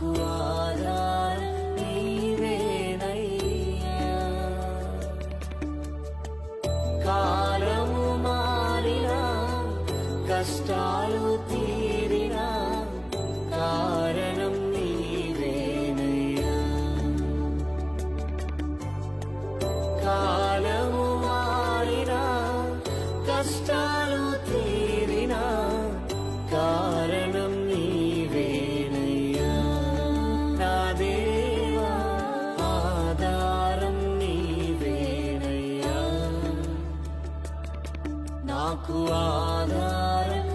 నాకు ఆధారం నీవేనయ్యా. కాలము మారినా కష్టాలు తీరినా కారణం నీవేనయ్యా. కాలము మారినా కష్టాలు తీరినా కారణం నీవేనయ్యా. నా దేవా ఆధారం నీవేనయ్యా. నాకు ఆధారం